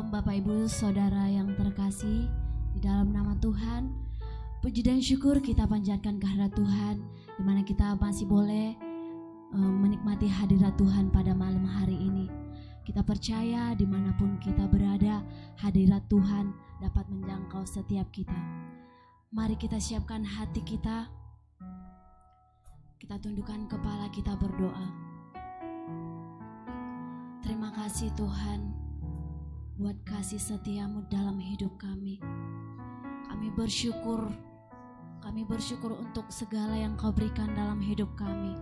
Shalom Bapak Ibu Saudara yang terkasih di dalam nama Tuhan. Puji dan syukur kita panjatkan kehadirat Tuhan, di mana kita masih boleh menikmati hadirat Tuhan pada malam hari ini. Kita percaya dimanapun kita berada, hadirat Tuhan dapat menjangkau setiap kita. Mari kita siapkan hati kita, kita tundukkan kepala, kita berdoa. Terima kasih Tuhan buat kasih setiamu dalam hidup kami. Kami bersyukur untuk segala yang Kau berikan dalam hidup kami.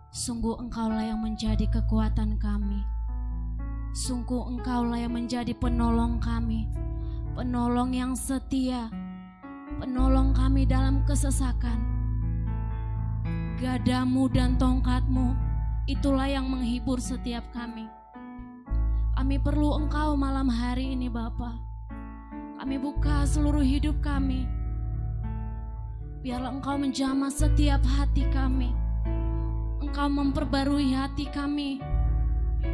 Sungguh Engkaulah yang menjadi kekuatan kami. Sungguh Engkaulah yang menjadi penolong kami, penolong yang setia, penolong kami dalam kesesakan. Gadamu dan tongkatmu, itulah yang menghibur setiap kami. Kami perlu Engkau malam hari ini Bapa. Kami buka seluruh hidup kami. Biarlah Engkau menjamah setiap hati kami. Engkau memperbarui hati kami.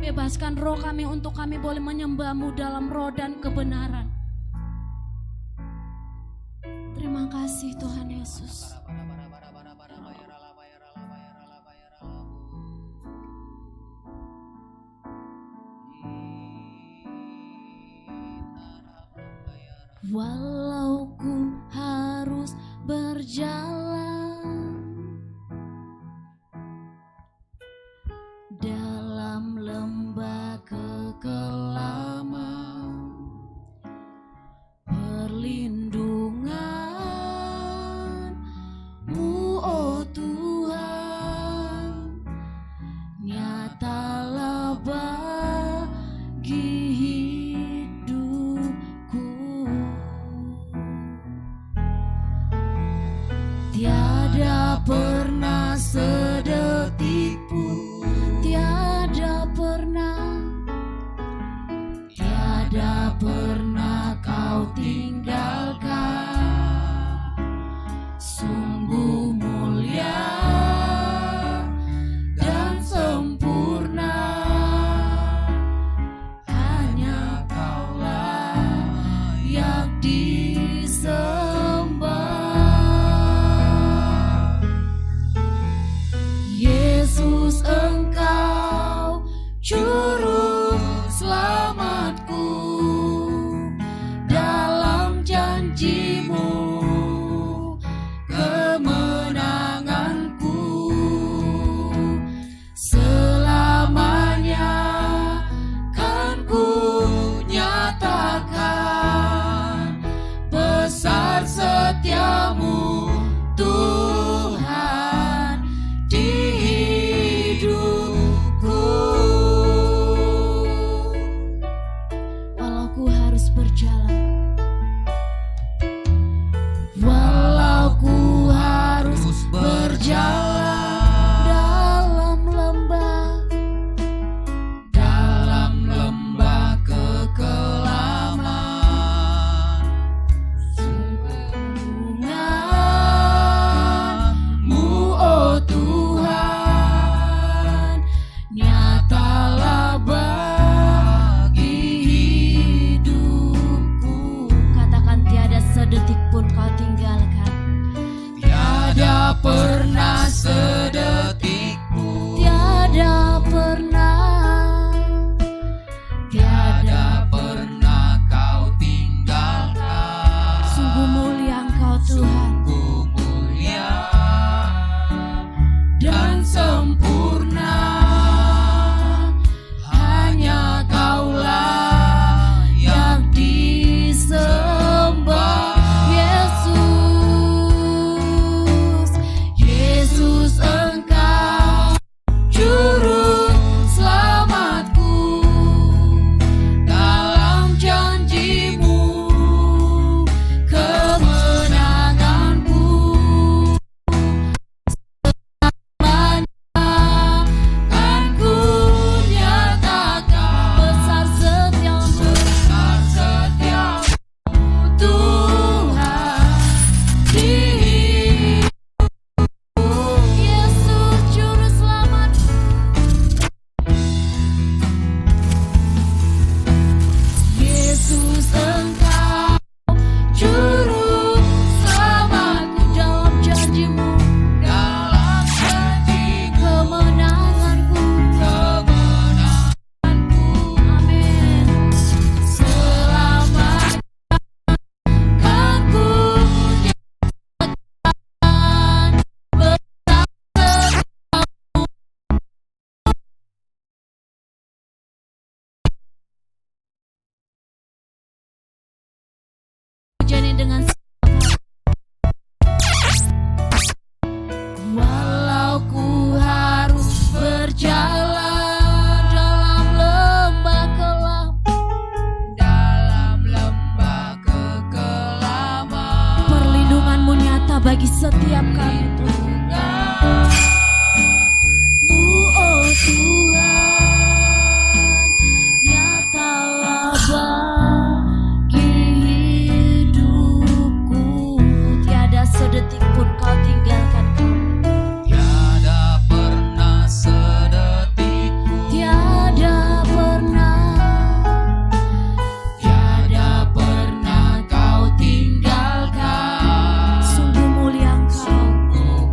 Bebaskan roh kami untuk kami boleh menyembah-Mu dalam roh dan kebenaran. Terima kasih Tuhan Yesus. Walau ku harus berjalan dalam lembah kekelaman, perlindungan-Mu, oh Tuhan, nyatalah bagi tiada pernah sedetik pun, tiada pernah Kau tinggalkan. Sungguh mulia dan sempurna, hanya Kaulah yang disembah. Yesus, Engkau juru selamatku, dalam janji-Mu kemenanganku. Selamanya kan ku nyatakan besar setia-Mu Tuhan di hidupku. Walau ku harus berjalan, walau ku harus berjalan dalam lembah kekelaman, sungguh-Mu, oh Tuhan, nyatalah bagi hidupku. pujaan dengan walau ku harus berjalan dalam lembah kelam, perlindungan-Mu nyata bagi setiap kami Tuhan. Oh Tuhan, nyatalah bagi hidupku, tiada sedetik pun Kau tinggalkan kami. Tiada pernah sedetik pun, Tiada pernah Kau tinggalkan. Sungguh mulia Engkau,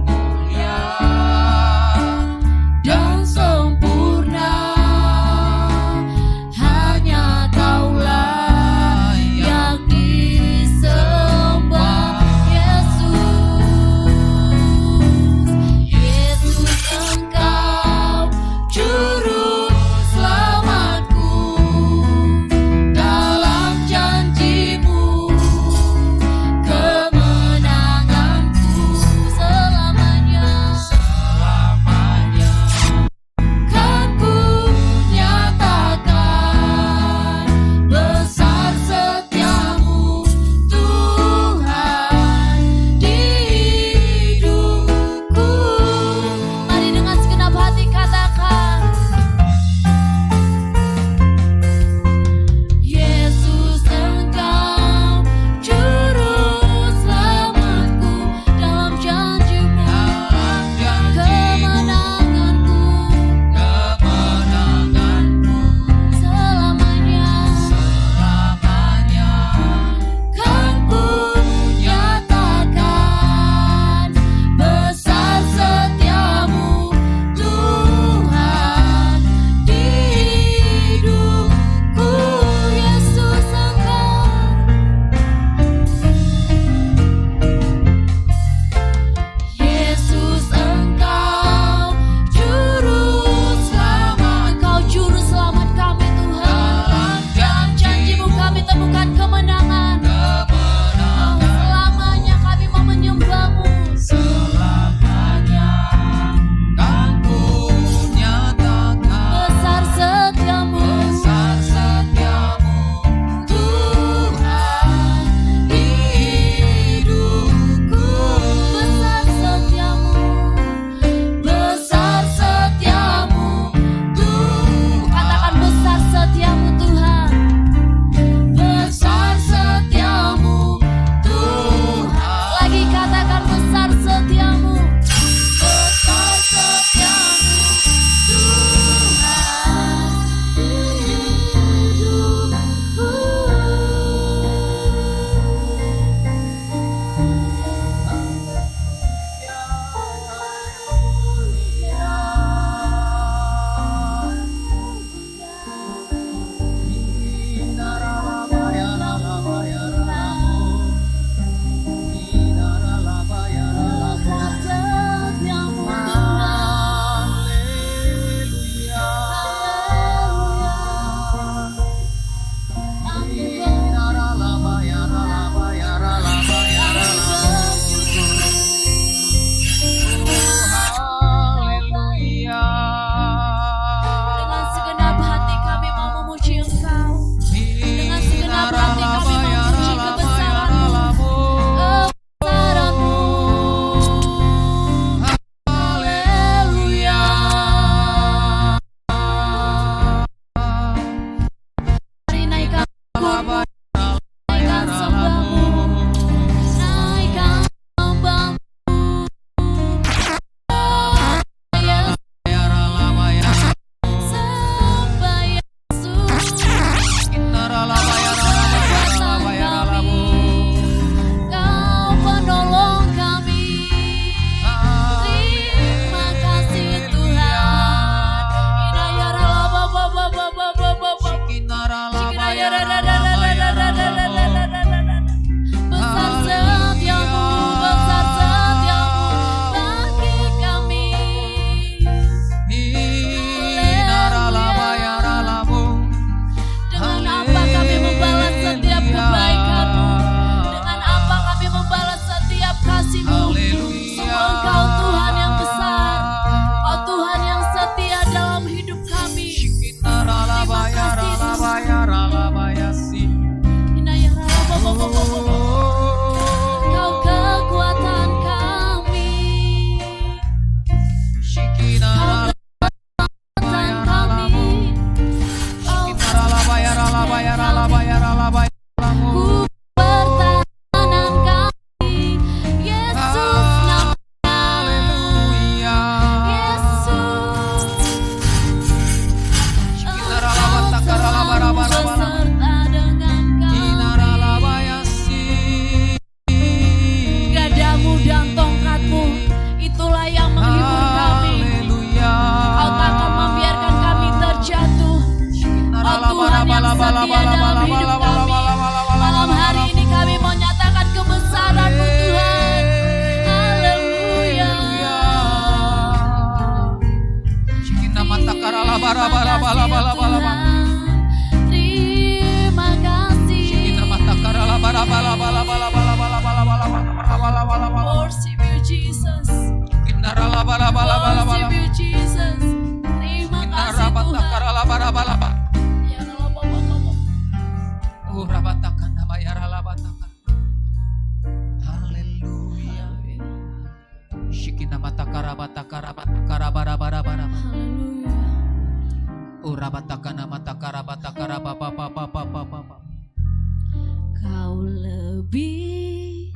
Kau lebih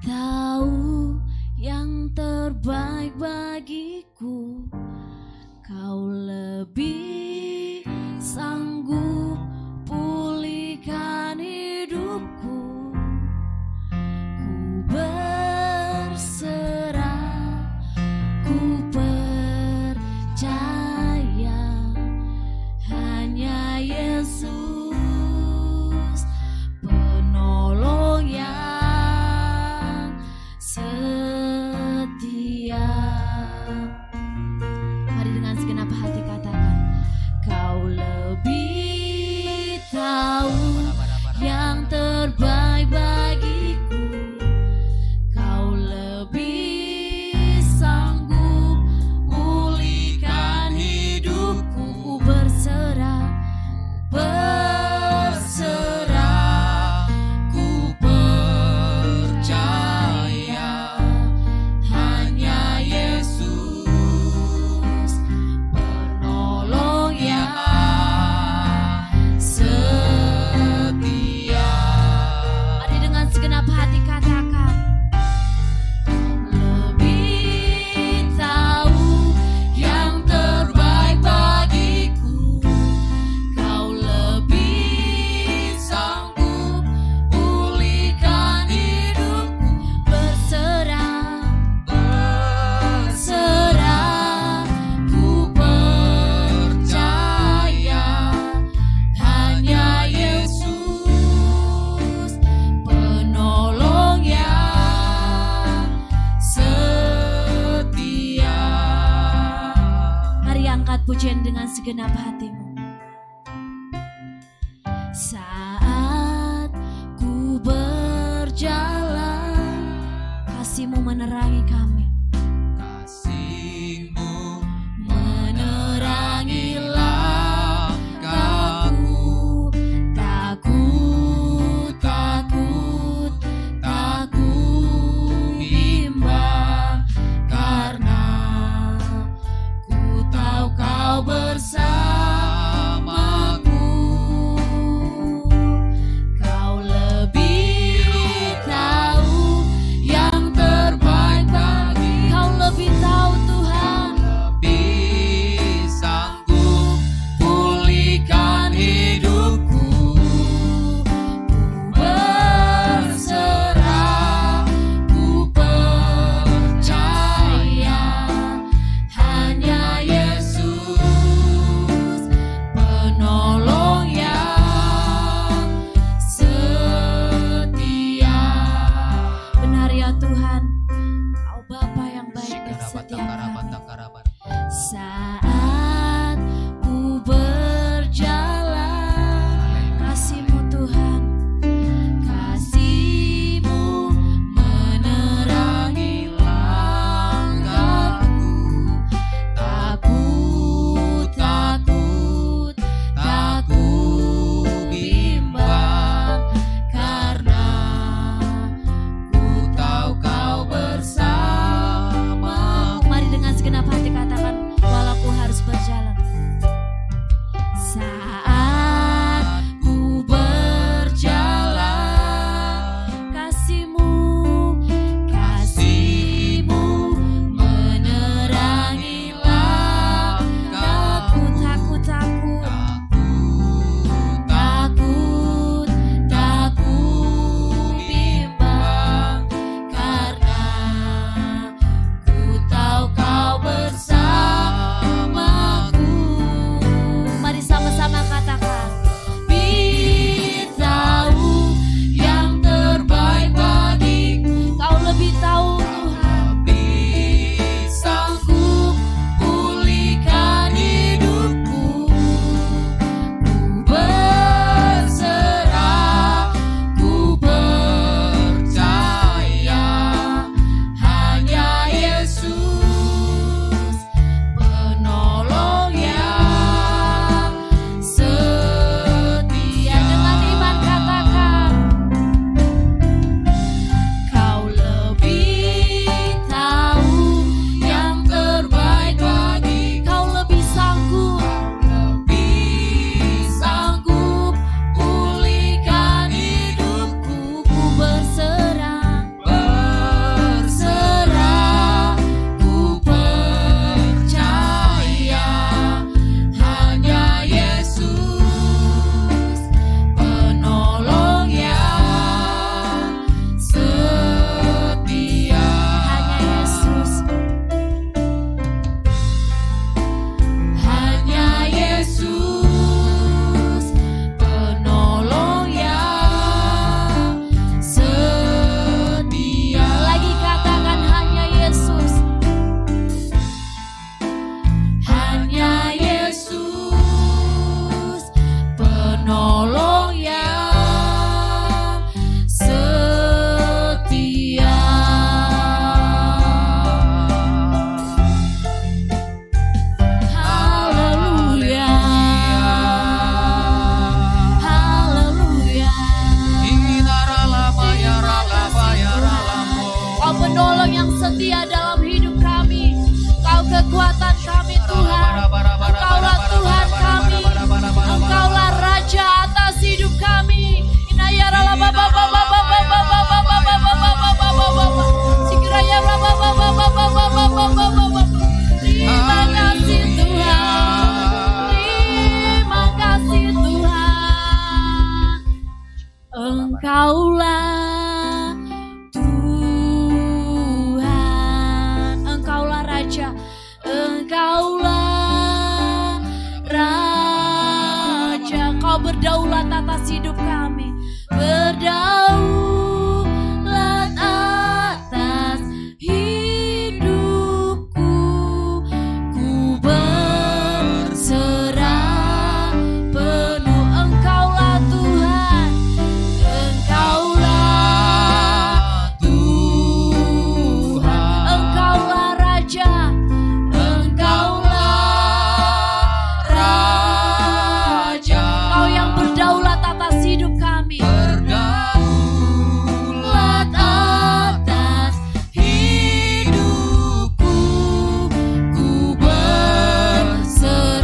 tahu yang terbaik bagiku. Kau lebih sanggup pulihkan hidupku. Ku berserah, ku percaya hanya Yesus penolong yang setia. Mari dengan segenap hati katakan, Kau lebih tahu yang terbaik bagiku. Kau lebih sanggup pulihkan hidupku. Ku berserah, ku percaya hanya Yesus penolong yang setia. Mari dengan segenap hati katakan, lebih tahu yang terbaik bagiku. Kau lebih sanggup pulihkan hidupku. Berserah, ku percaya hanya Yesus penolong yang setia. Mari angkat pujian dengan segenap hatimu. Saat ku berjalan, kasih-Mu menerangi kami. Kasih-Mu Menerangi langkahku. Takut bimbang, karena ku tahu Kau bersama. setia dalam hidup kami. Engkau kekuatan kami Tuhan. Engkaulah Tuhan kami. Engkaulah Raja atas hidup kami. Inayara baba baba baba baba baba baba. Sikiraya baba baba baba baba baba. Terima kasih Tuhan. Terima kasih Tuhan. Engkaulah Tuhan. Engkaulah Raja. Engkaulah Raja. Kau berdaulat atas hidup kami. Berdaulat atas hidupku. Ku berserah penuh. Engkaulah Tuhan. Engkaulah Tuhan. Engkaulah Raja. Engkaulah Raja. Kau yang berdaulat atas hidup kami. Berdaulat atas hidupku. Ku berserah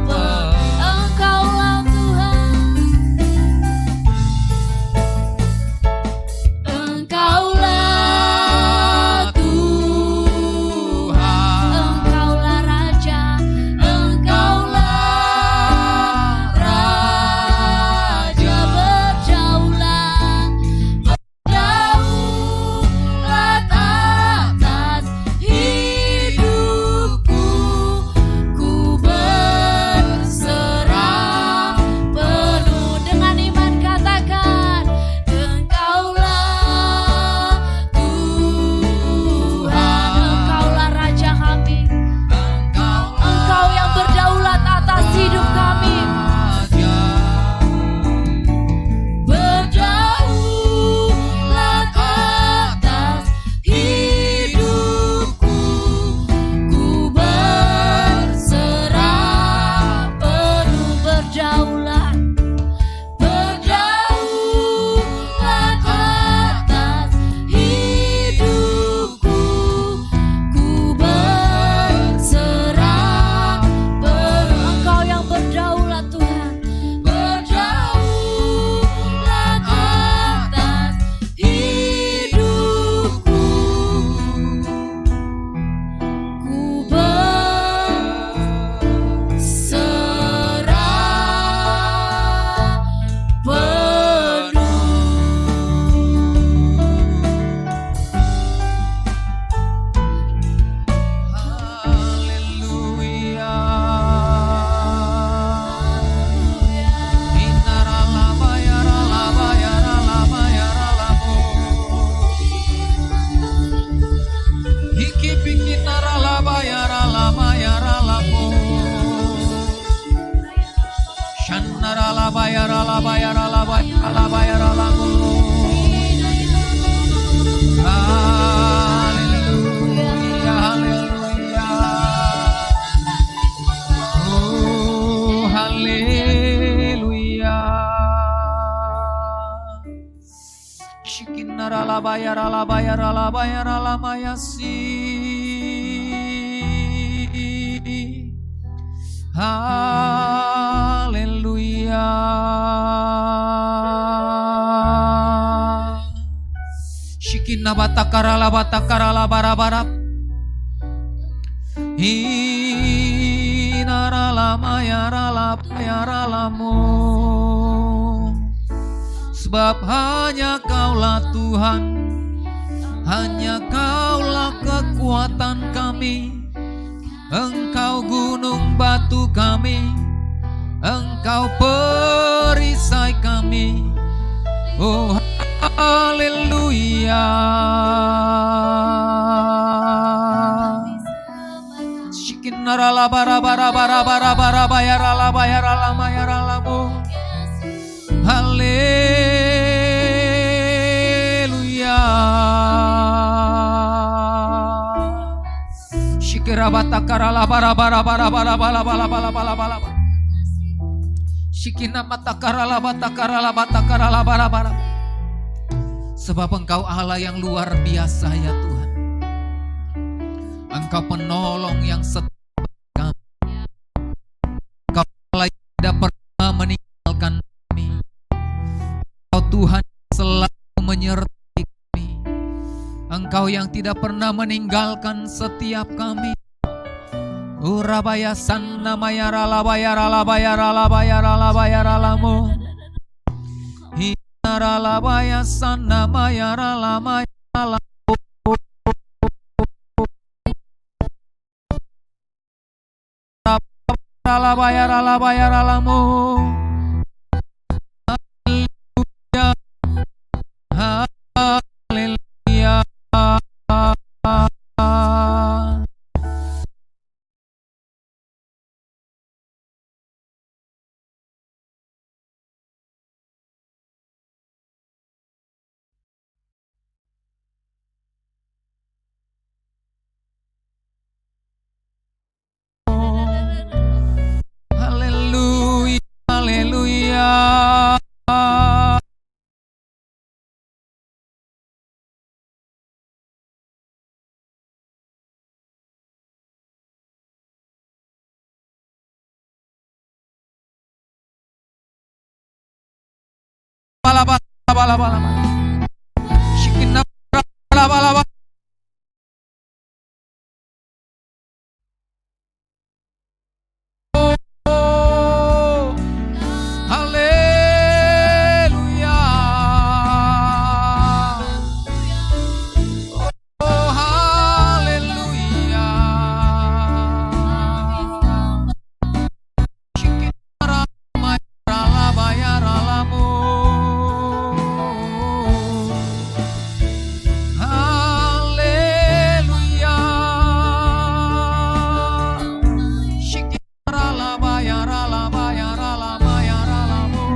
penuh. Engkaulah Tuhan. Engkaulah Tuhan. Engkaulah Raja. Engkaulah Raja. Berdaulat. Berdaulat atas hidupku. Ku berserah penuh. Dengan iman katakan, Engkaulah Tuhan. Engkaulah Raja kami. Engkau yang berdaulat atas hidup kami. Berdaulat atas hidupku. Ku berserah penuh. Berdaulat. Berdaulat atas hidupku. Ku berserah penuh. Engkau yang berdaulat Tuhan. Berdaulat atas hidupku. Ku berserah penuh. Haleluya. Inarala bayarala bayarala bayaralamu. Hiki piki narala bayarala bayaralamu. Shanarala bayarala bayarala bayarala bayaralamu. Haleluya, haleluya. Oh, haleluya. Shikinarala bayarala bayarala bayarala mayasi. Haleluya. Shikina batakarala batakarala barabarap. Hinarala mayarala bayaralamu. Sebab hanya Kaulah Tuhan, hanya Kaulah kekuatan kami. Engkau gunung batu kami, Engkau perisai kami. Oh haleluya. Shikinarala bara bara bara bara bara bayarala bayarala mayaralamu. Haleluya. Shikira batakarala bara bara bara bara bara bara bara bara bara. Shikina matakarala batakarala batakarala bara bara. Sebab Engkau Allah yang luar biasa ya Tuhan. Engkau penolong yang setia kami. Engkau Allah yang tidak pernah meninggalkan kami. Engkau Tuhan yang selalu menyertai kami. Engkau yang tidak pernah meninggalkan setiap kami. Urabaya sanna mayara labayara labayara labayara labayara lamu. Hinara labaya sanna mayara lamayara lamu. Labayara labayara lamu. Haleluya. Haleluya, haleluya. Balaba, balaba, balaba. Shikina, balaba, balaba. Oh, haleluya. Oh, haleluya. Shikina, mayara, lamu. Haleluya. Shikira labayara labayara labayara lamu.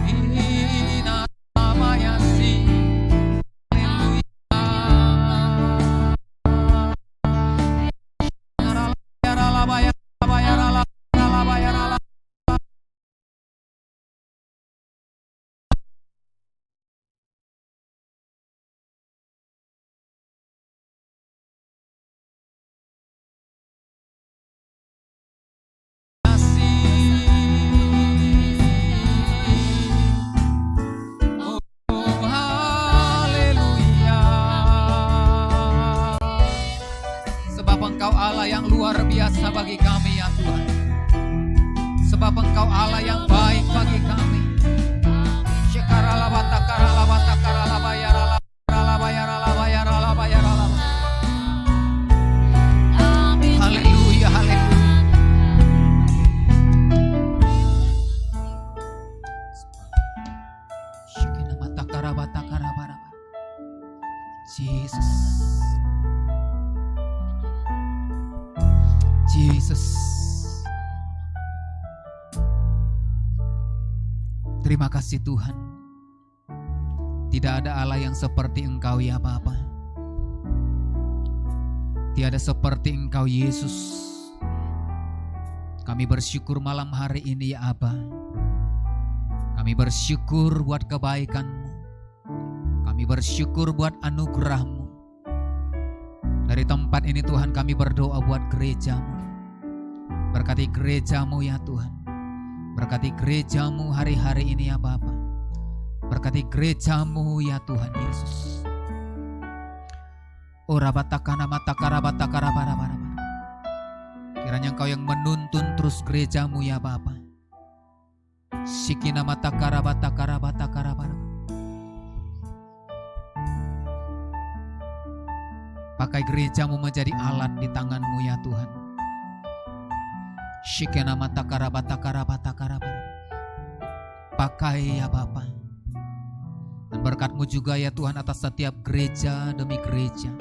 Ina labayasi. Haleluya. Labayara labayara labayara labayara labayara. Oh, haleluya. Sebab Engkau Allah yang luar biasa bagi kami ya Tuhan. Sebab Engkau Allah yang baik bagi kami. Shekara labata kara labata kara labayara labayara labayara labayara labayara. Haleluya, haleluya. Shikina mata kara bata kara bara. Jesus. Jesus. Terima kasih Tuhan. Tidak ada Allah yang seperti Engkau ya Bapa. Tiada seperti Engkau Yesus. Kami bersyukur malam hari ini ya Aba. Kami bersyukur buat kebaikan-Mu. Kami bersyukur buat anugerah-Mu. Dari tempat ini Tuhan kami berdoa buat gereja-Mu. Berkati gereja-Mu ya Tuhan. Berkati gereja-Mu hari-hari ini ya Bapa. Berkati gereja-Mu ya Tuhan Yesus. Ora batakana matakara batakara bara bara. Kiranya Engkau yang menuntun terus gereja-Mu ya Bapa. Sikina matakara batakara batakara bara. Pakai gereja-Mu menjadi alat di tangan-Mu ya Tuhan. Shikena matakara batakara batakara bara. Pakai ya Bapa. Dan berkat-Mu juga ya Tuhan atas setiap gereja demi gereja.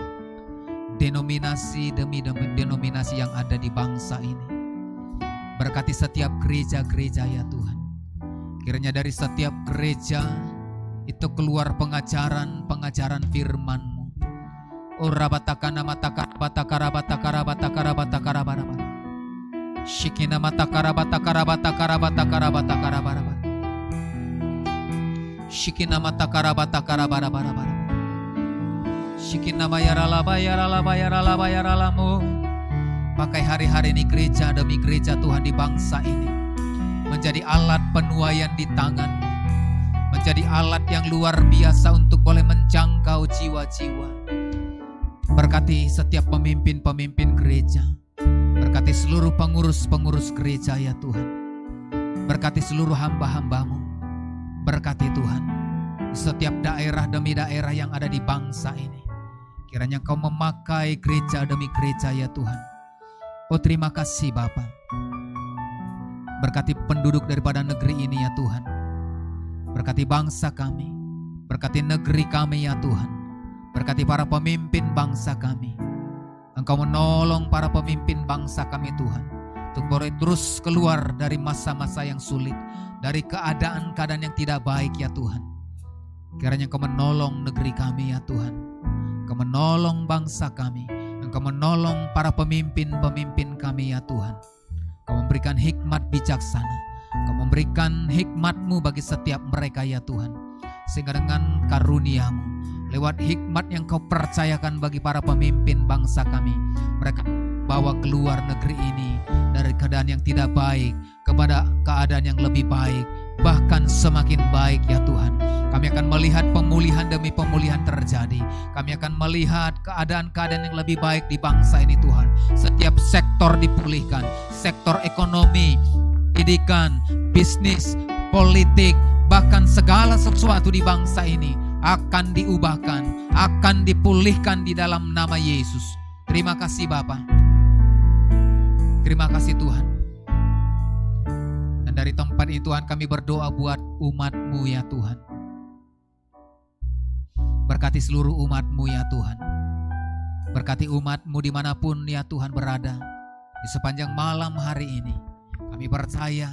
Denominasi demi denominasi yang ada di bangsa ini. Berkati setiap gereja-gereja ya Tuhan. Kiranya dari setiap gereja itu keluar pengajaran firman-Mu. Ora batakana matakara batakara batakara batakara batakara bara. Shikina matakara batakara batakara batakara batakara bara. Shikina matakara batakara bara bara bara. Pakai hari-hari ini gereja demi gereja Tuhan di bangsa ini menjadi alat penuaian di tangan, menjadi alat yang luar biasa untuk boleh menjangkau jiwa-jiwa. Berkati setiap pemimpin-pemimpin gereja, berkati seluruh pengurus-pengurus gereja ya Tuhan, berkati seluruh hamba-hamba-Mu, berkati Tuhan di setiap daerah demi daerah yang ada di bangsa ini. Kiranya Kau memakai gereja demi gereja ya Tuhan. Oh terima kasih Bapa. Berkati penduduk daripada negeri ini ya Tuhan. Berkati bangsa kami, berkati negeri kami ya Tuhan. Berkati para pemimpin bangsa kami. Engkau menolong para pemimpin bangsa kami Tuhan, untuk boleh terus keluar dari masa-masa yang sulit, dari keadaan-keadaan yang tidak baik ya Tuhan. Kiranya Engkau menolong negeri kami ya Tuhan. Engkau menolong bangsa kami. Engkau menolong para pemimpin-pemimpin kami ya Tuhan. Engkau memberikan hikmat bijaksana. Engkau memberikan hikmat-Mu bagi setiap mereka ya Tuhan. Sehingga dengan karunia-Mu, lewat hikmat yang Kau percayakan bagi para pemimpin bangsa kami, mereka bawa keluar negeri ini dari keadaan yang tidak baik kepada keadaan yang lebih baik, bahkan semakin baik ya Tuhan. Kami akan melihat pemulihan demi pemulihan terjadi. Kami akan melihat keadaan-keadaan yang lebih baik di bangsa ini Tuhan. Setiap sektor dipulihkan, sektor ekonomi, pendidikan, bisnis, politik, bahkan segala sesuatu di bangsa ini akan diubahkan, akan dipulihkan di dalam nama Yesus. Terima kasih Bapa. Terima kasih Tuhan. Dan dari tempat ini Tuhan kami berdoa buat umat-Mu ya Tuhan. Berkati seluruh umat-Mu ya Tuhan. Berkati umat-Mu dimanapun ya Tuhan berada. Di sepanjang malam hari ini kami percaya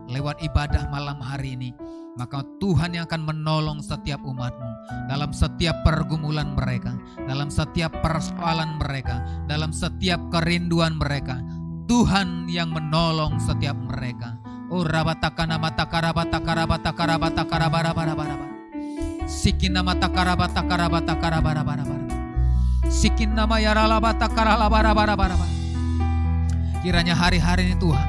lewat ibadah malam hari ini, maka Tuhan yang akan menolong setiap umat-Mu dalam setiap pergumulan mereka, dalam setiap persoalan mereka, dalam setiap kerinduan mereka. Tuhan yang menolong setiap mereka. Oh rabatakana matakarabatakarabatakarabatakarabarabarabaraba. Sikina matakarabatakarabatakarabarabarabaraba. Sikina mayaralabatakarabarabarabaraba. Kiranya hari-hari ini Tuhan,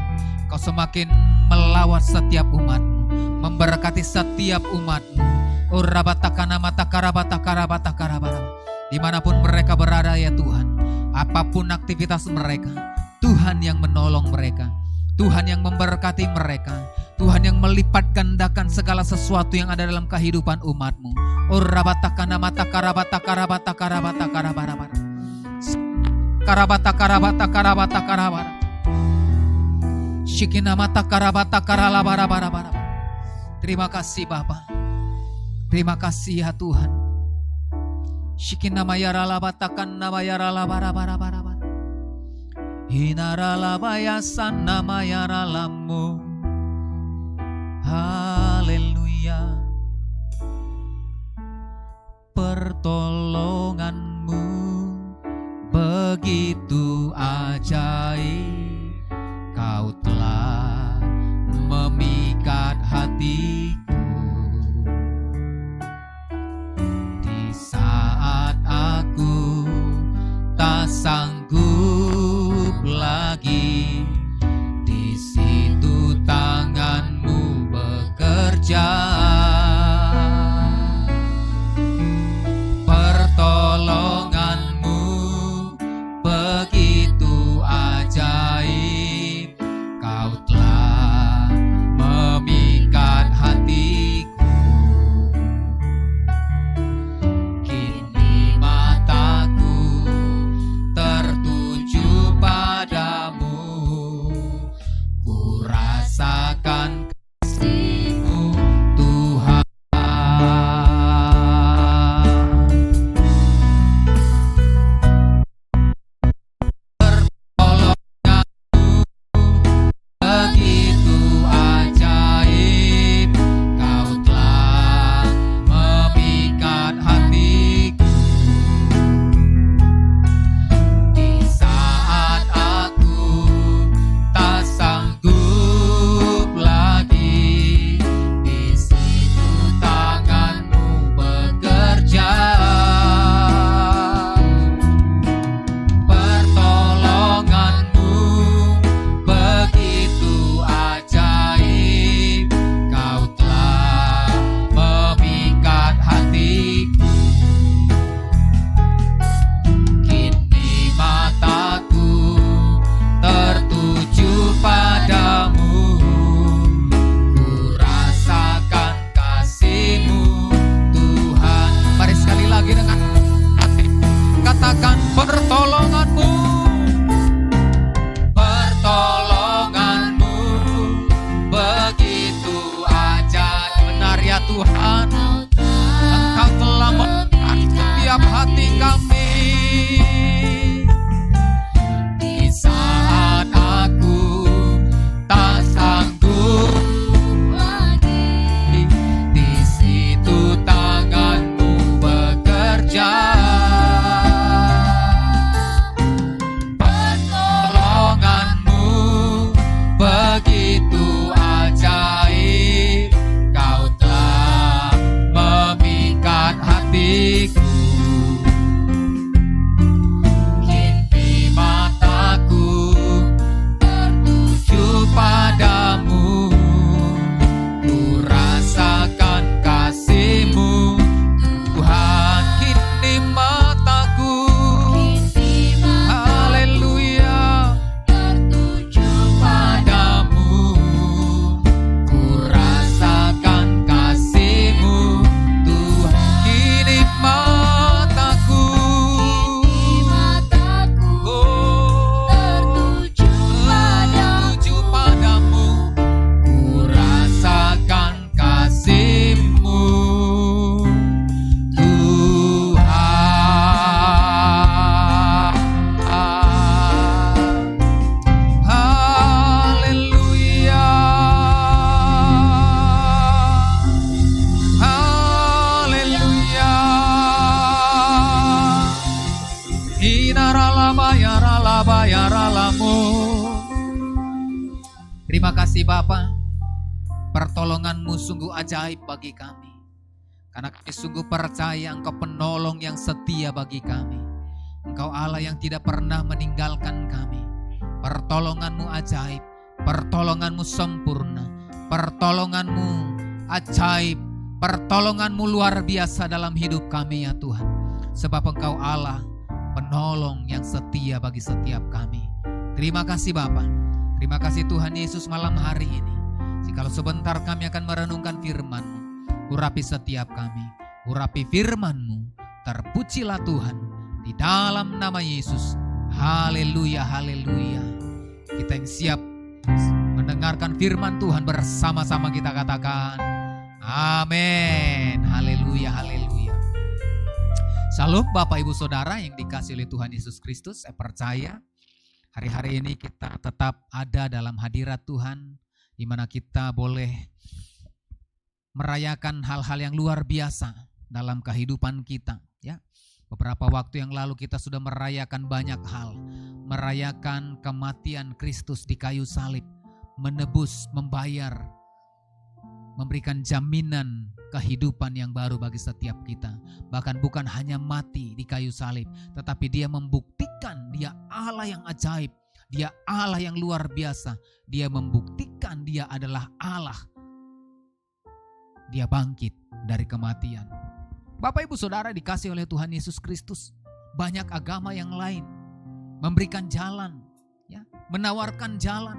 Kau semakin melawat setiap umat-Mu, memberkati setiap umat-Mu. Oh rabatakana matakarabatakarabatakarabaraba. Dimanapun mereka berada ya Tuhan, apapun aktivitas mereka, Tuhan yang menolong mereka, Tuhan yang memberkati mereka, Tuhan yang melipat gandakan segala sesuatu yang ada dalam kehidupan umat-Mu. Oh rabatakana matakarabatakarabatakarabatakarabarabara. Karabatakarabatakarabatakarabarabara. Shikina matakarabatakarabarabara. Terima kasih Bapa. Terima kasih ya Tuhan. Shikina mayaralabatakan namayaralabarabarabarabara. Hinaralabayasan namayaralamu. Haleluya. Pertolongan-Mu begitu ajaib. Kau telah memikat hatiku di saat aku tak sanggup lagi. Di situ tangan-Mu bekerja. Pertolongan rasakan pertolongan-Mu. Pertolongan-Mu begitu ajaib. Benar ya Tuhan, Engkau telah mengangkat setiap hati kami. Di saat aku tak sanggup lagi, di situ tangan-Mu bekerja. Pertolongan-Mu begitu ajaib, Kau telah memikat hatiku. Kini mataku tertuju padamu, ku rasakan kasih-Mu Tuhan. Kini mataku, haleluya, tertuju padamu, ku rasakan kasih-Mu Tuhan. Kini mataku, tertuju padamu, ku rasakan kasih-Mu Tuhan. Haleluya, haleluya. Inaralabayaralabayaralamu. Terima kasih Bapa, pertolongan-Mu sungguh ajaib bagi kami. Karena kami sungguh percaya Engkau penolong yang setia bagi kami. Engkau Allah yang tidak pernah meninggalkan kami. Pertolongan-Mu ajaib, pertolongan-Mu sempurna, pertolongan-Mu ajaib, pertolongan-Mu luar biasa dalam hidup kami ya Tuhan. Sebab Engkau Allah penolong yang setia bagi setiap kami. Terima kasih Bapa. Terima kasih Tuhan Yesus malam hari ini. Jikalau sebentar kami akan merenungkan firman-Mu, urapi setiap kami, urapi firman-Mu. Terpujilah Tuhan di dalam nama Yesus. Haleluya, haleluya. Kita yang siap mendengarkan firman Tuhan bersama-sama kita katakan amin. Haleluya, haleluya. Salam Bapak Ibu Saudara yang dikasihi oleh Tuhan Yesus Kristus. Saya percaya hari-hari ini kita tetap ada dalam hadirat Tuhan, di mana kita boleh merayakan hal-hal yang luar biasa dalam kehidupan kita. Ya, beberapa waktu yang lalu kita sudah merayakan banyak hal, merayakan kematian Kristus di kayu salib, menebus, membayar, memberikan jaminan kehidupan yang baru bagi setiap kita. Bahkan bukan hanya mati di kayu salib, tetapi Dia membuktikan Dia Allah yang ajaib, Dia Allah yang luar biasa. Dia membuktikan Dia adalah Allah. Dia bangkit dari kematian. Bapak Ibu Saudara dikasihi oleh Tuhan Yesus Kristus, banyak agama yang lain memberikan jalan, ya, menawarkan jalan,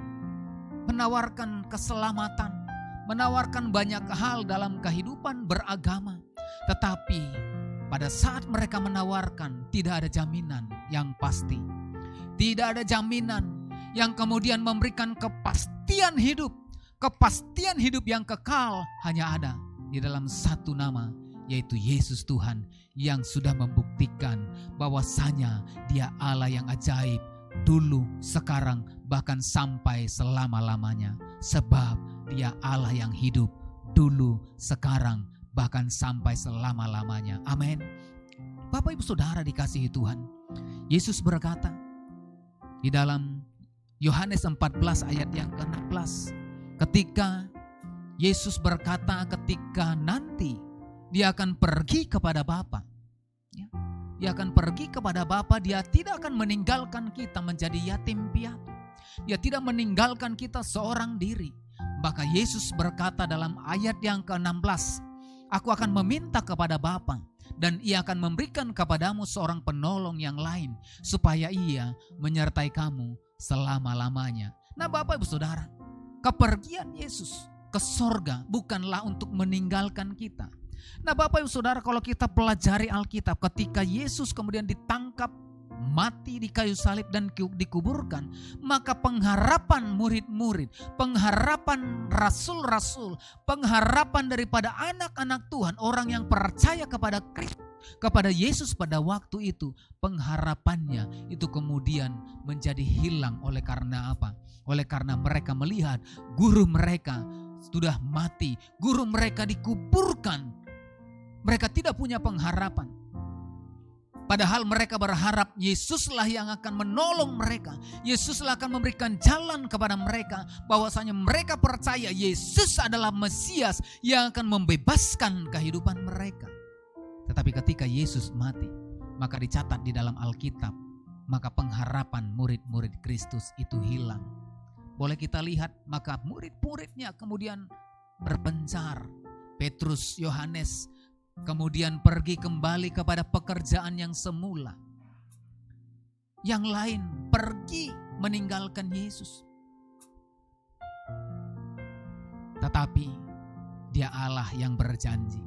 menawarkan keselamatan, menawarkan banyak hal dalam kehidupan beragama. Tetapi pada saat mereka menawarkan, tidak ada jaminan yang pasti. Tidak ada jaminan yang kemudian memberikan kepastian hidup. Kepastian hidup yang kekal hanya ada di dalam satu nama, yaitu Yesus Tuhan, yang sudah membuktikan bahwasanya Dia Allah yang ajaib dulu, sekarang, bahkan sampai selama-lamanya. Sebab Dia Allah yang hidup dulu, sekarang, bahkan sampai selama-lamanya. Amin. Bapak Ibu Saudara dikasihi Tuhan, Yesus berkata di dalam Yohanes 14 ayat yang ke-16, ketika Yesus berkata ketika nanti Dia akan pergi kepada Bapa, ya, Dia akan pergi kepada Bapa, Dia tidak akan meninggalkan kita menjadi yatim piatu. Dia tidak meninggalkan kita seorang diri. Maka Yesus berkata dalam ayat yang ke-16, aku akan meminta kepada Bapa dan Ia akan memberikan kepadamu seorang penolong yang lain, supaya Ia menyertai kamu selama-lamanya. Nah Bapak Ibu Saudara, kepergian Yesus ke sorga bukanlah untuk meninggalkan kita. Nah Bapak Ibu Saudara, kalau kita pelajari Alkitab, ketika Yesus kemudian ditangkap mati di kayu salib dan dikuburkan, maka pengharapan murid-murid, pengharapan rasul-rasul, pengharapan daripada anak-anak Tuhan, orang yang percaya kepada Kristus, kepada Yesus pada waktu itu, pengharapannya itu kemudian menjadi hilang. Oleh karena apa? Oleh karena mereka melihat guru mereka sudah mati, guru mereka dikuburkan. Mereka tidak punya pengharapan. Padahal mereka berharap Yesuslah yang akan menolong mereka. Yesuslah akan memberikan jalan kepada mereka. Bahwasanya mereka percaya Yesus adalah Mesias yang akan membebaskan kehidupan mereka. Tetapi ketika Yesus mati, maka dicatat di dalam Alkitab, maka pengharapan murid-murid Kristus itu hilang. Boleh kita lihat, maka murid-muridnya kemudian berpencar. Petrus, Yohanes kemudian pergi kembali kepada pekerjaan yang semula. Yang lain pergi meninggalkan Yesus. Tetapi Dia Allah yang berjanji.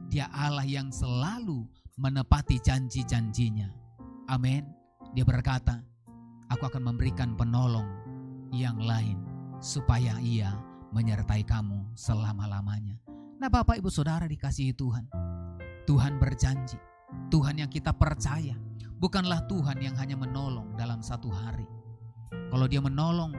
Dia Allah yang selalu menepati janji-janjinya. Amin. Dia berkata, aku akan memberikan penolong yang lain supaya Ia menyertai kamu selama-lamanya. Nah, Bapak Ibu Saudara dikasihi Tuhan, Tuhan berjanji, Tuhan yang kita percaya, bukanlah Tuhan yang hanya menolong dalam satu hari. Kalau Dia menolong,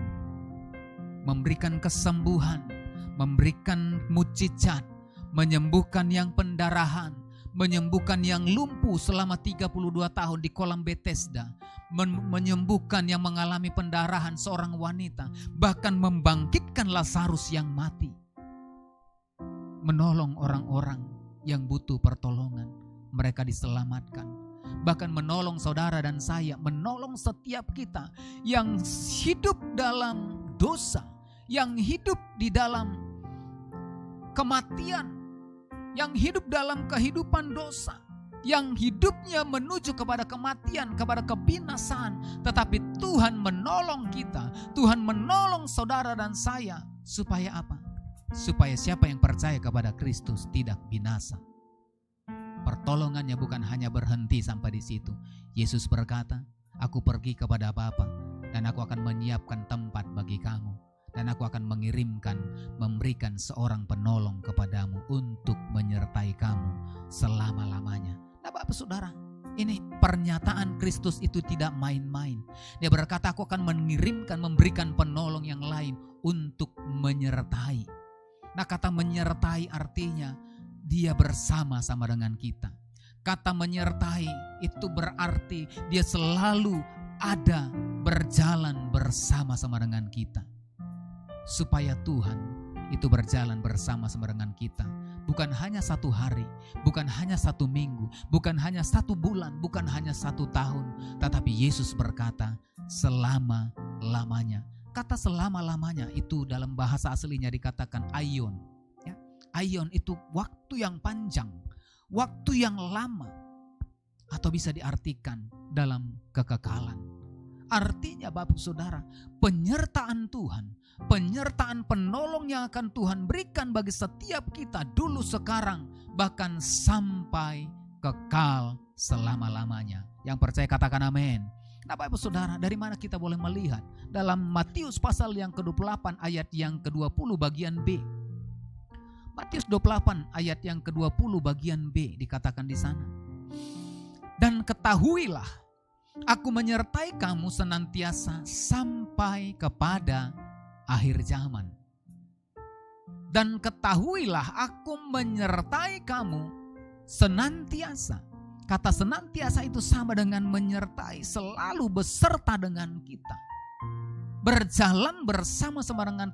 memberikan kesembuhan, memberikan mukjizat, menyembuhkan yang pendarahan, menyembuhkan yang lumpuh selama 32 tahun di kolam Bethesda, menyembuhkan yang mengalami pendarahan seorang wanita, bahkan membangkitkan Lazarus yang mati, menolong orang-orang yang butuh pertolongan, mereka diselamatkan. Bahkan menolong saudara dan saya, menolong setiap kita yang hidup dalam dosa, yang hidup di dalam kematian, yang hidup dalam kehidupan dosa, yang hidupnya menuju kepada kematian, kepada kebinasaan. Tetapi Tuhan menolong kita, Tuhan menolong saudara dan saya, supaya apa? Supaya siapa yang percaya kepada Kristus tidak binasa. Pertolongannya bukan hanya berhenti sampai di situ. Yesus berkata, aku pergi kepada Bapa dan aku akan menyiapkan tempat bagi kamu. Dan aku akan memberikan seorang penolong kepadamu untuk menyertai kamu selama-lamanya. Nah, Bapak Saudara, ini pernyataan Kristus itu tidak main-main. Dia berkata, aku akan memberikan penolong yang lain untuk menyertai. Nah, kata menyertai artinya Dia bersama-sama dengan kita. Kata menyertai itu berarti Dia selalu ada, berjalan bersama-sama dengan kita. Supaya Tuhan itu berjalan bersama-sama dengan kita. Bukan hanya satu hari, bukan hanya satu minggu, bukan hanya satu bulan, bukan hanya satu tahun. Tetapi Yesus berkata selama-lamanya. Kata selama-lamanya itu dalam bahasa aslinya dikatakan aion. Ya, aion itu waktu yang panjang, waktu yang lama. Atau bisa diartikan dalam kekekalan. Artinya Bapak Saudara, penyertaan Tuhan, penyertaan penolong yang akan Tuhan berikan bagi setiap kita dulu, sekarang, bahkan sampai kekal selama-lamanya. Yang percaya katakan amin. Nah, Bapak Saudara, dari mana kita boleh melihat? Dalam Matius pasal yang ke-28 ayat yang ke-20 bagian B. Matius 28 ayat yang ke-20 bagian B dikatakan di sana. Dan ketahuilah, aku menyertai kamu senantiasa sampai kepada akhir zaman. Dan ketahuilah, aku menyertai kamu senantiasa. Kata senantiasa itu sama dengan menyertai, selalu beserta dengan kita. Berjalan bersama-sama dengan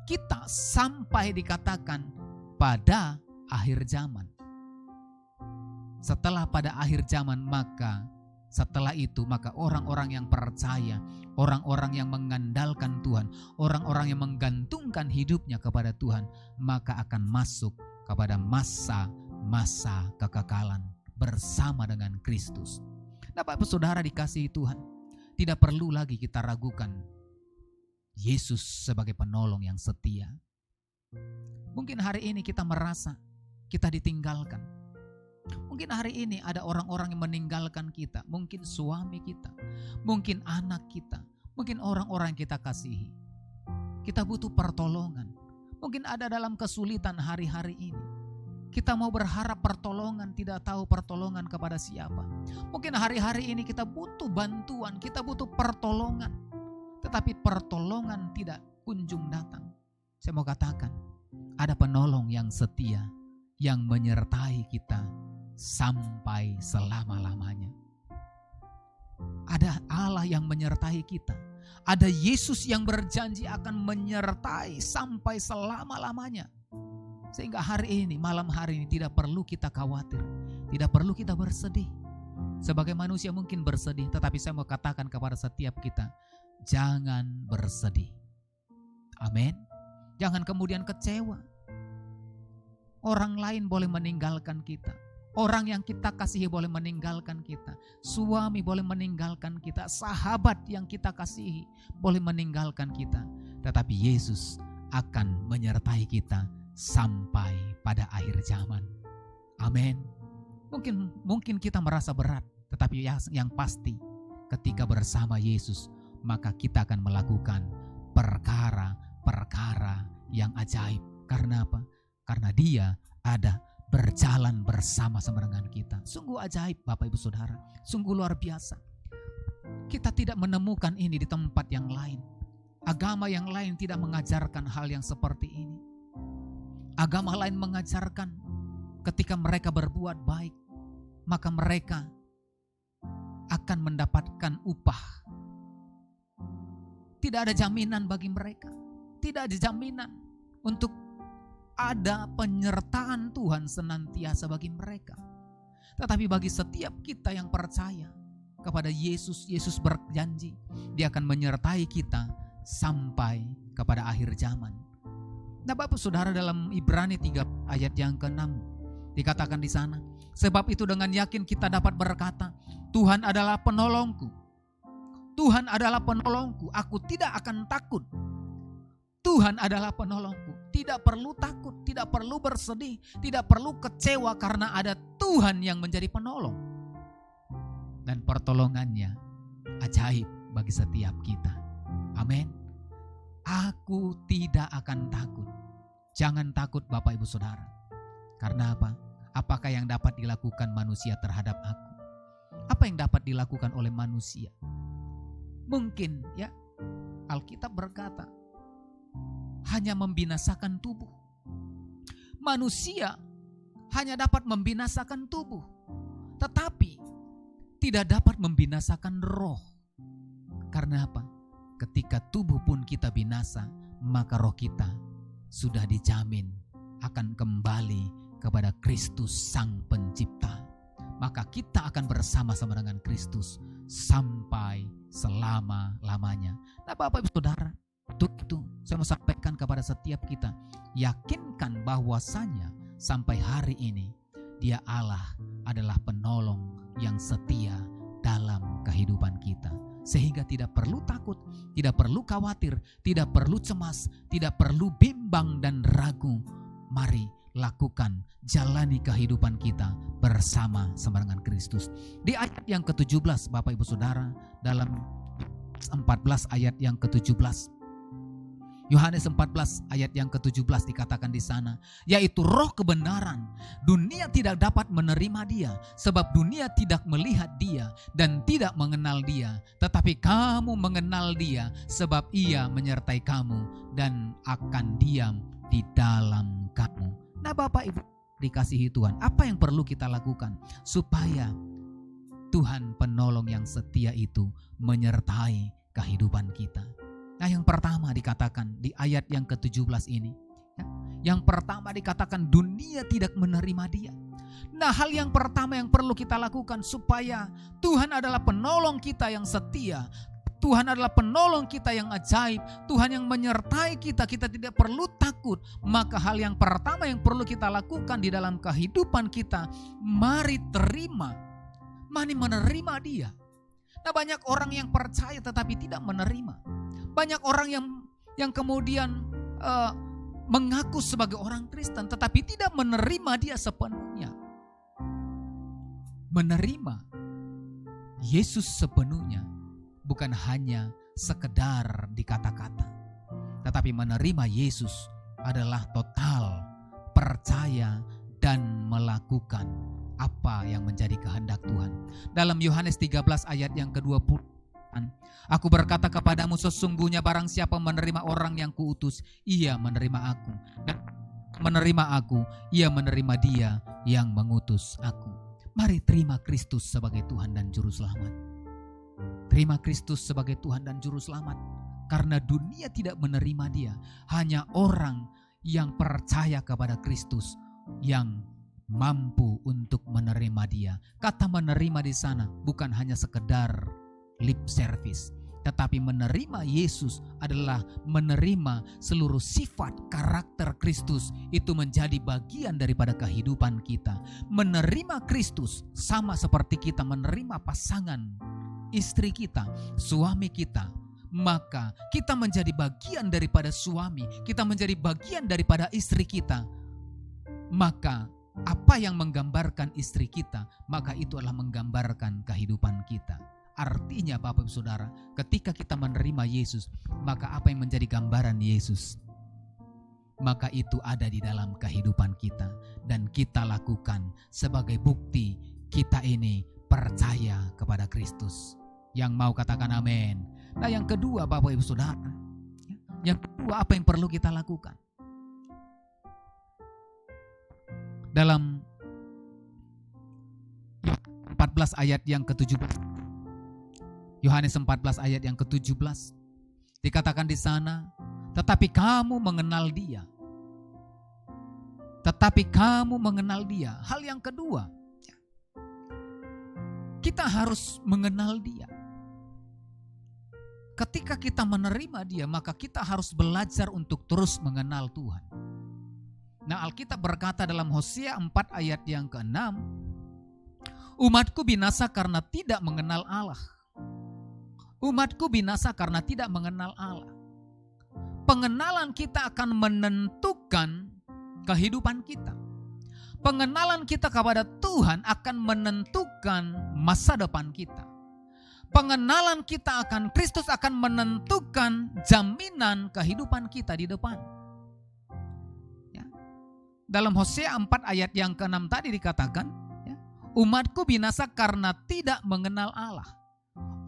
kita sampai dikatakan pada akhir zaman. Setelah pada akhir zaman, maka setelah itu maka orang-orang yang percaya, orang-orang yang mengandalkan Tuhan, orang-orang yang menggantungkan hidupnya kepada Tuhan, maka akan masuk kepada masa-masa kekekalan bersama dengan Kristus. Nah, Bapak Saudara dikasihi Tuhan, tidak perlu lagi kita ragukan Yesus sebagai penolong yang setia. Mungkin hari ini kita merasa kita ditinggalkan. Mungkin Mungkin hari ini ada orang-orang yang meninggalkan kita, mungkin suami kita, mungkin anak kita, mungkin orang-orang yang kita kasihi. Kita butuh pertolongan. Mungkin ada dalam kesulitan hari-hari ini. Kita mau berharap pertolongan, tidak tahu pertolongan kepada siapa. Mungkin hari-hari ini kita butuh bantuan, kita butuh pertolongan. Tetapi pertolongan tidak kunjung datang. Saya mau katakan, ada penolong yang setia, yang menyertai kita sampai selama-lamanya. Ada Allah yang menyertai kita. Ada Yesus yang berjanji akan menyertai sampai selama-lamanya. Sehingga hari ini, malam hari ini tidak perlu kita khawatir. Tidak perlu kita bersedih. Sebagai manusia mungkin bersedih, tetapi saya mau katakan kepada setiap kita, jangan bersedih. Amin. Jangan kemudian kecewa. Orang lain boleh meninggalkan kita. Orang yang kita kasihi boleh meninggalkan kita. Suami boleh meninggalkan kita. Sahabat yang kita kasihi boleh meninggalkan kita. Tetapi Yesus akan menyertai kita sampai pada akhir zaman. Amin. Mungkin kita merasa berat, tetapi yang pasti ketika bersama Yesus, maka kita akan melakukan perkara-perkara yang ajaib. Karena apa? Karena Dia ada berjalan bersama-sama dengan kita. Sungguh ajaib Bapak Ibu Saudara. Sungguh luar biasa. Kita tidak menemukan ini di tempat yang lain. Agama yang lain tidak mengajarkan hal yang seperti ini. Agama lain mengajarkan ketika mereka berbuat baik, maka mereka akan mendapatkan upah. Tidak ada jaminan bagi mereka. Tidak ada jaminan untuk ada penyertaan Tuhan senantiasa bagi mereka. Tetapi bagi setiap kita yang percaya kepada Yesus, Yesus berjanji Dia akan menyertai kita sampai kepada akhir zaman. Nah Bapak Saudara, dalam Ibrani 3 ayat yang ke-6 dikatakan di sana, sebab itu dengan yakin kita dapat berkata, Tuhan adalah penolongku. Tuhan adalah penolongku, aku tidak akan takut. Tuhan adalah penolongku. Tidak perlu takut, tidak perlu bersedih, tidak perlu kecewa karena ada Tuhan yang menjadi penolong. Dan pertolongannya ajaib bagi setiap kita. Amin. Aku tidak akan takut. Jangan takut Bapak Ibu Saudara. Karena apa? Apakah yang dapat dilakukan manusia terhadap aku? Apa yang dapat dilakukan oleh manusia? Mungkin ya, Alkitab berkata, hanya membinasakan tubuh. Manusia hanya dapat membinasakan tubuh, tetapi tidak dapat membinasakan roh. Karena apa? Ketika tubuh pun kita binasa, maka roh kita sudah dijamin akan kembali kepada Kristus Sang Pencipta. Maka kita akan bersama-sama dengan Kristus sampai selama-lamanya. Nah Bapak Ibu Saudara, untuk itu saya mau sampaikan kepada setiap kita, yakinkan bahwasanya sampai hari ini Dia Allah adalah penolong yang setia dalam kehidupan kita. Sehingga tidak perlu takut, tidak perlu khawatir, tidak perlu cemas, tidak perlu bimbang dan ragu. Mari lakukan, jalani kehidupan kita bersama-sama dengan Kristus. Di ayat yang ke-17 Bapak Ibu Saudara, dalam 14 ayat yang ke-17, Yohanes 14 ayat yang ke-17 dikatakan di sana, yaitu roh kebenaran. Dunia tidak dapat menerima Dia, sebab dunia tidak melihat Dia dan tidak mengenal Dia. Tetapi kamu mengenal Dia, sebab Ia menyertai kamu dan akan diam di dalam kamu. Nah Bapak Ibu dikasihi Tuhan, apa yang perlu kita lakukan supaya Tuhan penolong yang setia itu menyertai kehidupan kita? Nah yang pertama dikatakan di ayat yang ke-17 ini, yang pertama dikatakan dunia tidak menerima Dia. Nah hal yang pertama yang perlu kita lakukan supaya Tuhan adalah penolong kita yang setia, Tuhan adalah penolong kita yang ajaib, Tuhan yang menyertai kita, kita tidak perlu takut. Maka hal yang pertama yang perlu kita lakukan di dalam kehidupan kita, mari terima, mari menerima Dia. Nah banyak orang yang percaya tetapi tidak menerima. Banyak orang yang kemudian mengaku sebagai orang Kristen tetapi tidak menerima Dia sepenuhnya. menerima Yesus sepenuhnya bukan hanya sekedar di kata-kata, tetapi menerima Yesus adalah total percaya dan melakukan apa yang menjadi kehendak Tuhan. Dalam Yohanes 13 ayat yang ke-20, aku berkata kepadamu, sesungguhnya barang siapa menerima orang yang kuutus, ia menerima aku. Dan menerima aku, ia menerima dia yang mengutus aku. Mari terima Kristus sebagai Tuhan dan Juru Selamat. Terima Kristus sebagai Tuhan dan Juru Selamat. Karena dunia tidak menerima dia. Hanya orang yang percaya kepada Kristus yang mampu untuk menerima dia. Kata menerima di sana bukan hanya sekedar lip service, tetapi menerima Yesus adalah menerima seluruh sifat karakter Kristus itu menjadi bagian daripada kehidupan kita. Menerima Kristus sama seperti kita menerima pasangan istri kita, suami kita. Maka kita menjadi bagian daripada suami, kita menjadi bagian daripada istri kita. Maka apa yang menggambarkan istri kita, maka itu adalah menggambarkan kehidupan kita. Artinya Bapak Ibu Saudara, ketika kita menerima Yesus, maka apa yang menjadi gambaran Yesus, maka itu ada di dalam kehidupan kita. Dan kita lakukan sebagai bukti kita ini percaya kepada Kristus. Yang mau katakan amin. Nah yang kedua Bapak Ibu Saudara, yang kedua apa yang perlu kita lakukan? Dalam 14 ayat yang ke-17, Yohanes 14 ayat yang ke-17, dikatakan di sana, tetapi kamu mengenal dia. Tetapi kamu mengenal dia. Hal yang kedua, kita harus mengenal dia. Ketika kita menerima dia, maka kita harus belajar untuk terus mengenal Tuhan. Nah, Alkitab berkata dalam Hosea 4 ayat yang ke-6, umatku binasa karena tidak mengenal Allah. Umatku binasa karena tidak mengenal Allah. Pengenalan kita akan menentukan kehidupan kita. Pengenalan kita kepada Tuhan akan menentukan masa depan kita. Pengenalan kita akan Kristus akan menentukan jaminan kehidupan kita di depan. Ya. Dalam Hosea 4 ayat yang ke-6 tadi dikatakan, ya, umatku binasa karena tidak mengenal Allah.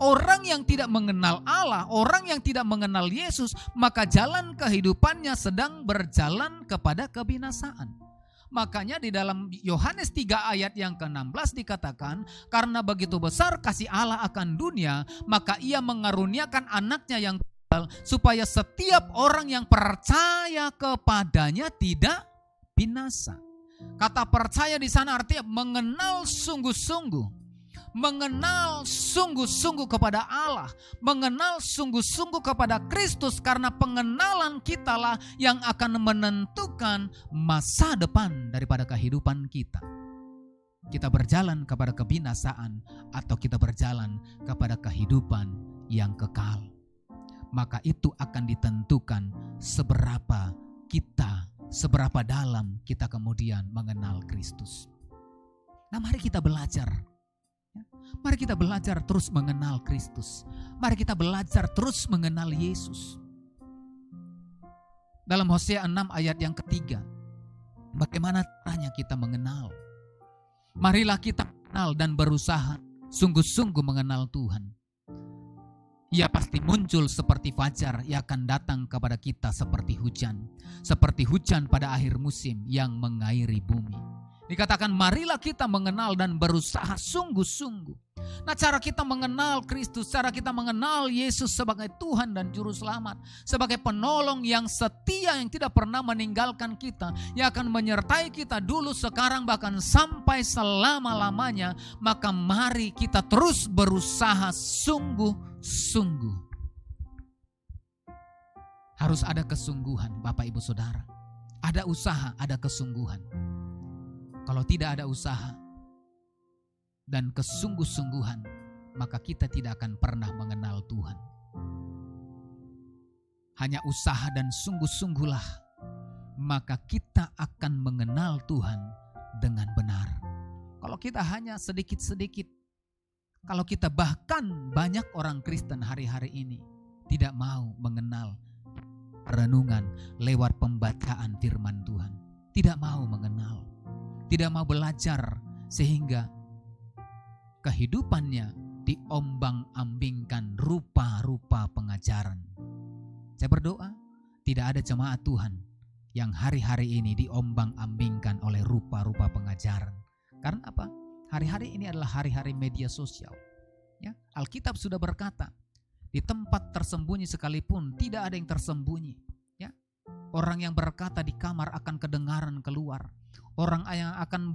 Orang yang tidak mengenal Allah, orang yang tidak mengenal Yesus, maka jalan kehidupannya sedang berjalan kepada kebinasaan. Makanya di dalam Yohanes 3 ayat yang ke-16 dikatakan, karena begitu besar kasih Allah akan dunia, maka ia mengaruniakan anaknya yang tunggal, supaya setiap orang yang percaya kepadanya tidak binasa. Kata percaya di sana artinya mengenal sungguh-sungguh. Mengenal sungguh-sungguh kepada Allah, mengenal sungguh-sungguh kepada Kristus, karena pengenalan kitalah yang akan menentukan masa depan daripada kehidupan kita. Kita berjalan kepada kebinasaan atau kita berjalan kepada kehidupan yang kekal. Maka itu akan ditentukan seberapa dalam kita kemudian mengenal Kristus. Nah, mari kita belajar. Mari kita belajar terus mengenal Kristus. Mari kita belajar terus mengenal Yesus. Dalam Hosea 6 ayat yang ke-3, bagaimana caranya kita mengenal? Marilah kita mengenal dan berusaha sungguh-sungguh mengenal Tuhan. Ia pasti muncul seperti fajar, ia akan datang kepada kita seperti hujan pada akhir musim yang mengairi bumi. Dikatakan marilah kita mengenal dan berusaha sungguh-sungguh. Nah, cara kita mengenal Kristus, cara kita mengenal Yesus sebagai Tuhan dan Juru Selamat, sebagai penolong yang setia yang tidak pernah meninggalkan kita, yang akan menyertai kita dulu, sekarang, bahkan sampai selama-lamanya. Maka mari kita terus berusaha sungguh-sungguh. Harus ada kesungguhan Bapak Ibu Saudara. Ada usaha, ada kesungguhan. Kalau tidak ada usaha dan kesungguh-sungguhan, maka kita tidak akan pernah mengenal Tuhan. Hanya usaha dan sungguh-sungguhlah, maka kita akan mengenal Tuhan dengan benar. Kalau kita hanya sedikit-sedikit, kalau kita bahkan banyak orang Kristen hari-hari ini tidak mau mengenal renungan lewat pembacaan firman Tuhan. Tidak mau mengenal, tidak mau belajar, sehingga kehidupannya diombang-ambingkan rupa-rupa pengajaran. Saya berdoa tidak ada jemaat Tuhan yang hari-hari ini diombang-ambingkan oleh rupa-rupa pengajaran. Karena apa? Hari-hari ini adalah hari-hari media sosial. Ya, Alkitab sudah berkata, di tempat tersembunyi sekalipun tidak ada yang tersembunyi. Ya, orang yang berkata di kamar akan kedengaran keluar. Orang yang akan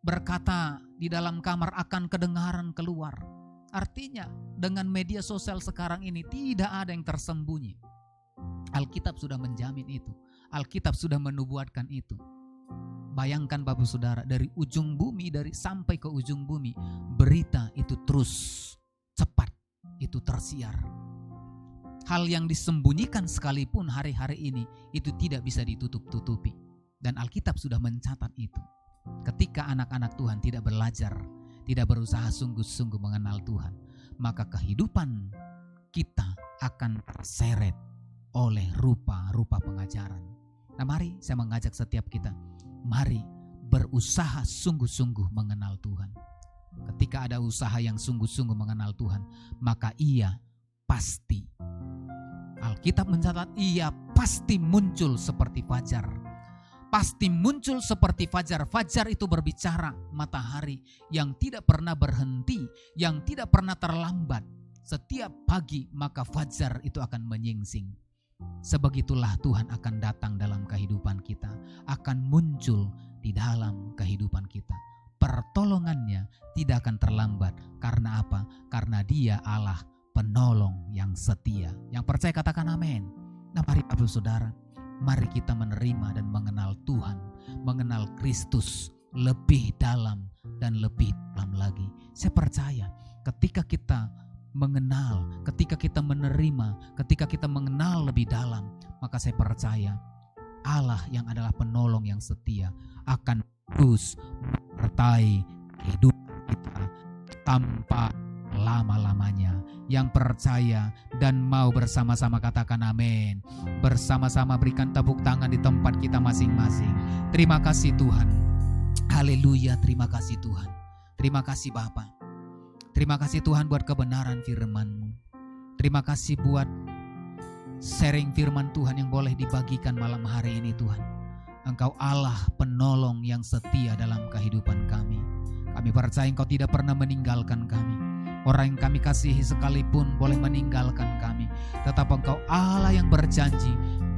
berkata di dalam kamar akan kedengaran keluar. Artinya dengan media sosial sekarang ini tidak ada yang tersembunyi. Alkitab sudah menjamin itu. Alkitab sudah menubuatkan itu. Bayangkan Bapak Saudara, dari ujung bumi, dari sampai ke ujung bumi, berita itu terus cepat itu tersiar. Hal yang disembunyikan sekalipun hari-hari ini itu tidak bisa ditutup-tutupi. Dan Alkitab sudah mencatat itu. Ketika anak-anak Tuhan tidak belajar, tidak berusaha sungguh-sungguh mengenal Tuhan, maka kehidupan kita akan terseret oleh rupa-rupa pengajaran. Nah, mari saya mengajak setiap kita, mari berusaha sungguh-sungguh mengenal Tuhan. Ketika ada usaha yang sungguh-sungguh mengenal Tuhan, maka ia pasti, Alkitab mencatat, ia pasti muncul seperti fajar. Pasti muncul seperti fajar. Fajar itu berbicara matahari yang tidak pernah berhenti, yang tidak pernah terlambat. Setiap pagi maka fajar itu akan menyingsing. Sebegitulah Tuhan akan datang dalam kehidupan kita, akan muncul di dalam kehidupan kita. Pertolongannya tidak akan terlambat. Karena apa? Karena Dia Allah penolong yang setia. Yang percaya katakan amin. Nah, mari Bapak Saudara, mari kita menerima dan mengenal Tuhan, mengenal Kristus lebih dalam dan lebih dalam lagi. Saya percaya ketika kita mengenal, ketika kita menerima, ketika kita mengenal lebih dalam, maka saya percaya Allah yang adalah penolong yang setia akan terus menyertai hidup kita tanpa lama-lamanya. Yang percaya dan mau bersama-sama katakan amin. Bersama-sama berikan tepuk tangan di tempat kita masing-masing. Terima kasih Tuhan. Haleluya, terima kasih Tuhan. Terima kasih Bapa. Terima kasih Tuhan buat kebenaran firman-Mu. Terima kasih buat sharing firman Tuhan yang boleh dibagikan malam hari ini Tuhan. Engkau Allah penolong yang setia dalam kehidupan kami. Kami percaya Engkau tidak pernah meninggalkan kami. Orang yang kami kasihi sekalipun boleh meninggalkan kami, tetap Engkau Allah yang berjanji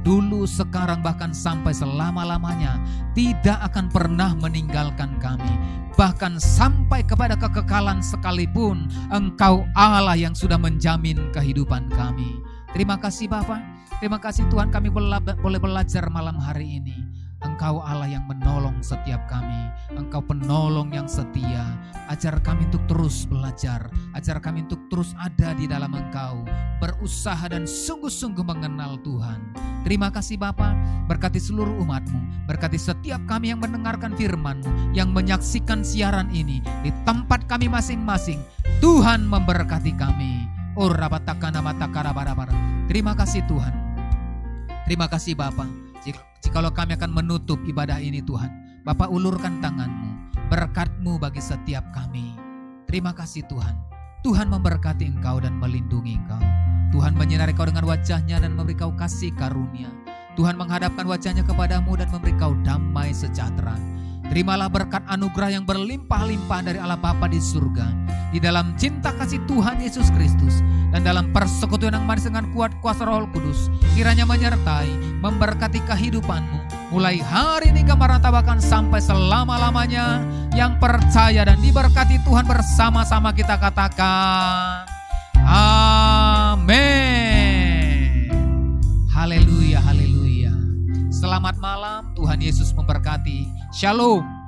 dulu, sekarang, bahkan sampai selama-lamanya tidak akan pernah meninggalkan kami. Bahkan sampai kepada kekekalan sekalipun Engkau Allah yang sudah menjamin kehidupan kami. Terima kasih Bapa. Terima kasih Tuhan, kami boleh belajar malam hari ini. Engkau Allah yang menolong setiap kami. Engkau penolong yang setia. Ajar kami untuk terus belajar. Ajar kami untuk terus ada di dalam Engkau. Berusaha dan sungguh-sungguh mengenal Tuhan. Terima kasih Bapa. Berkati seluruh umat-Mu. Berkati setiap kami yang mendengarkan firman-Mu, yang menyaksikan siaran ini di tempat kami masing-masing. Tuhan memberkati kami. Terima kasih Tuhan. Terima kasih Bapa. Jikalau kami akan menutup ibadah ini Tuhan, Bapa ulurkan tangan-Mu, berkat-Mu bagi setiap kami. Terima kasih Tuhan. Tuhan memberkati Engkau dan melindungi Engkau. Tuhan menyinari Kau dengan wajah-Nya dan memberi Kau kasih karunia. Tuhan menghadapkan wajah-Nya kepadamu dan memberi Kau damai sejahtera. Terimalah berkat anugerah yang berlimpah-limpah dari Allah Bapa di surga, di dalam cinta kasih Tuhan Yesus Kristus, dan dalam persekutuan yang manis dengan kuat kuasa Roh Kudus, kiranya menyertai, memberkati kehidupanmu, mulai hari ini kemarata bahkan sampai selama-lamanya. Yang percaya dan diberkati Tuhan bersama-sama kita katakan amin. Haleluya, haleluya. Selamat malam, Tuhan Yesus memberkati. Shalom.